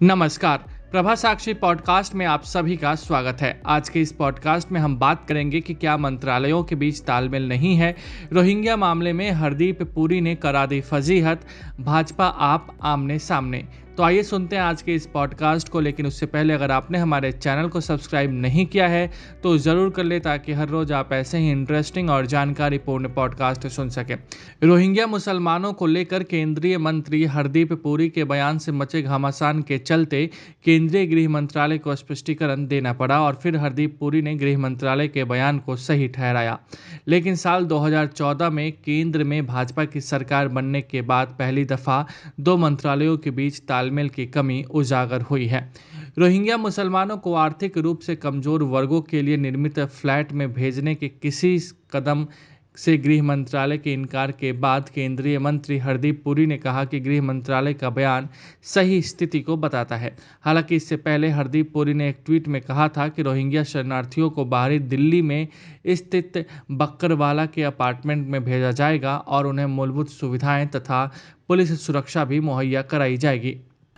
नमस्कार। प्रभा साक्षी पॉडकास्ट में आप सभी का स्वागत है। आज के इस पॉडकास्ट में हम बात करेंगे कि क्या मंत्रालयों के बीच तालमेल नहीं है। रोहिंग्या मामले में हरदीप पुरी ने करा दी फजीहत, भाजपा आप आमने सामने। तो आइए सुनते हैं आज के इस पॉडकास्ट को। लेकिन उससे पहले अगर आपने हमारे चैनल को सब्सक्राइब नहीं किया है तो ज़रूर कर ले, ताकि हर रोज़ आप ऐसे ही इंटरेस्टिंग और जानकारीपूर्ण पॉडकास्ट सुन सकें। रोहिंग्या मुसलमानों को लेकर केंद्रीय मंत्री हरदीप पुरी के बयान से मचे घमासान के चलते केंद्रीय गृह मंत्रालय को स्पष्टीकरण देना पड़ा और फिर हरदीप पुरी ने गृह मंत्रालय के बयान को सही ठहराया। लेकिन साल 2014 में केंद्र में भाजपा की सरकार बनने के बाद पहली दफा दो मंत्रालयों के बीच तालमेल की कमी उजागर हुई है। रोहिंग्या मुसलमानों को आर्थिक रूप से कमजोर वर्गों के लिए निर्मित फ्लैट में भेजने के किसी कदम से गृह मंत्रालय के इनकार के बाद केंद्रीय मंत्री हरदीप पुरी ने कहा कि गृह मंत्रालय का बयान सही स्थिति को बताता है। हालांकि इससे पहले हरदीप पुरी ने एक ट्वीट में कहा था कि रोहिंग्या शरणार्थियों को बाहरी दिल्ली में स्थित बक्करवाला के अपार्टमेंट में भेजा जाएगा और उन्हें मूलभूत सुविधाएं तथा पुलिस सुरक्षा भी मुहैया कराई जाएगी।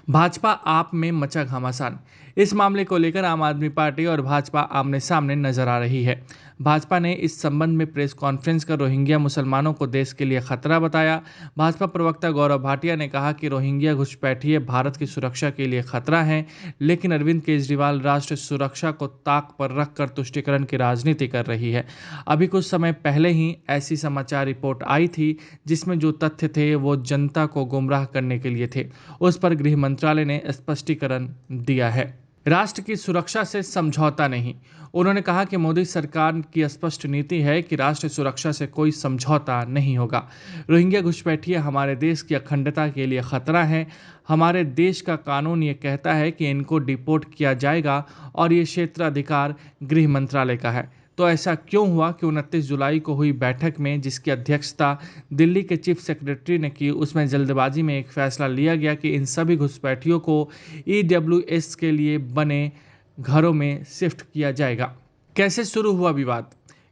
भाजपा आप में मचा घमासान। इस मामले को लेकर आम आदमी पार्टी और भाजपा आमने सामने नजर आ रही है। भाजपा ने इस संबंध में प्रेस कॉन्फ्रेंस कर रोहिंग्या मुसलमानों को देश के लिए खतरा बताया। भाजपा प्रवक्ता गौरव भाटिया ने कहा कि रोहिंग्या घुसपैठिए भारत की सुरक्षा के लिए खतरा हैं, लेकिन अरविंद केजरीवाल राष्ट्र सुरक्षा को ताक पर रखकर तुष्टीकरण की राजनीति कर रही है। अभी कुछ समय पहले ही ऐसी समाचार रिपोर्ट आई थी जिसमें जो तथ्य थे वो जनता को गुमराह करने के लिए थे। उस पर गृह मंत्रालय ने स्पष्टीकरण दिया है। राष्ट्र की सुरक्षा से समझौता नहीं। उन्होंने कहा कि मोदी सरकार की स्पष्ट नीति है कि राष्ट्र सुरक्षा से कोई समझौता नहीं होगा। रोहिंग्या घुसपैठिए हमारे देश की अखंडता के लिए खतरा है। हमारे देश का कानून ये कहता है कि इनको डिपोर्ट किया जाएगा और ये क्षेत्राधिकार गृह मंत्रालय का है। तो ऐसा क्यों हुआ कि 29 जुलाई को हुई बैठक में, जिसकी अध्यक्षता दिल्ली के चीफ सेक्रेटरी ने की, उसमें जल्दबाजी में एक फैसला लिया गया कि इन सभी घुसपैठियों को EWS के लिए बने घरों में शिफ्ट किया जाएगा। कैसे शुरू हुआ विवाद?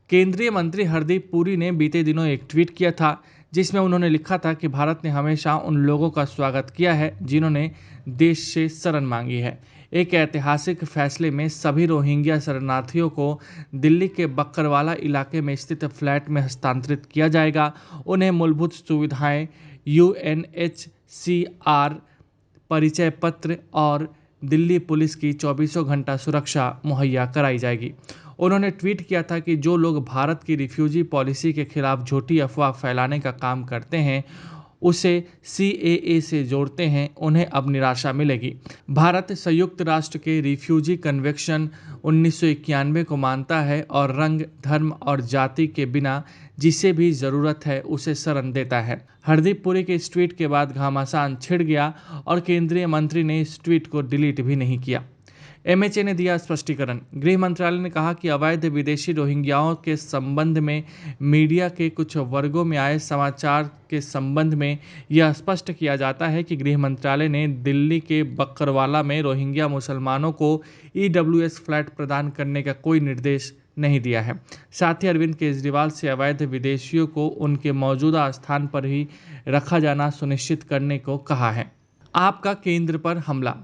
केंद्रीय मंत्री हरदीप पुरी ने बीते दिनों एक ट्वीट किया था जिसमें उन्होंने लिखा था कि भारत ने हमेशा उन लोगों का स्वागत किया है जिन्होंने देश से शरण मांगी है। एक ऐतिहासिक फैसले में सभी रोहिंग्या शरणार्थियों को दिल्ली के बक्करवाला इलाके में स्थित फ्लैट में हस्तांतरित किया जाएगा। उन्हें मूलभूत सुविधाएं, UNHCR परिचय पत्र और दिल्ली पुलिस की 24 घंटा सुरक्षा मुहैया कराई जाएगी। उन्होंने ट्वीट किया था कि जो लोग भारत की रिफ्यूजी पॉलिसी के खिलाफ झूठी अफवाह फैलाने का काम करते हैं, उसे CAA से जोड़ते हैं, उन्हें अब निराशा मिलेगी। भारत संयुक्त राष्ट्र के रिफ्यूजी कन्वेंशन 1991 को मानता है और रंग, धर्म और जाति के बिना जिसे भी ज़रूरत है उसे शरण देता है। हरदीप पुरी के इस ट्वीट के बाद घमासान छिड़ गया और केंद्रीय मंत्री ने इस ट्वीट को डिलीट भी नहीं किया। MHA ने दिया स्पष्टीकरण। गृह मंत्रालय ने कहा कि अवैध विदेशी रोहिंग्याओं के संबंध में मीडिया के कुछ वर्गों में आए समाचार के संबंध में यह स्पष्ट किया जाता है कि गृह मंत्रालय ने दिल्ली के बक्करवाला में रोहिंग्या मुसलमानों को EWS फ्लैट प्रदान करने का कोई निर्देश नहीं दिया है। साथ ही अरविंद केजरीवाल से अवैध विदेशियों को उनके मौजूदा स्थान पर ही रखा जाना सुनिश्चित करने को कहा है। आपका केंद्र पर हमला।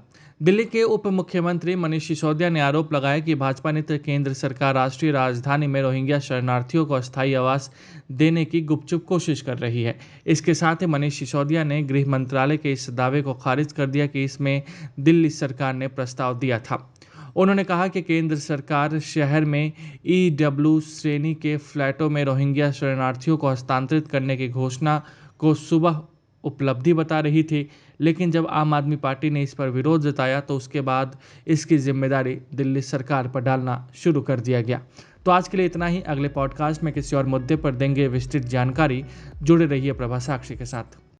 दिल्ली के उप मुख्यमंत्री मनीष सिसोदिया ने आरोप लगाया कि भाजपा नेतृत्व केंद्र सरकार राष्ट्रीय राजधानी में रोहिंग्या शरणार्थियों को अस्थायी आवास देने की गुपचुप कोशिश कर रही है। इसके साथ ही मनीष सिसोदिया ने गृह मंत्रालय के इस दावे को खारिज कर दिया कि इसमें दिल्ली सरकार ने प्रस्ताव दिया था। उन्होंने कहा कि केंद्र सरकार शहर में EW श्रेणी के फ्लैटों में रोहिंग्या शरणार्थियों को हस्तांतरित करने की घोषणा को सुबह उपलब्धि बता रही थी, लेकिन जब आम आदमी पार्टी ने इस पर विरोध जताया तो उसके बाद इसकी जिम्मेदारी दिल्ली सरकार पर डालना शुरू कर दिया गया। तो आज के लिए इतना ही। अगले पॉडकास्ट में किसी और मुद्दे पर देंगे विस्तृत जानकारी। जुड़े रहिए प्रभा साक्षी के साथ।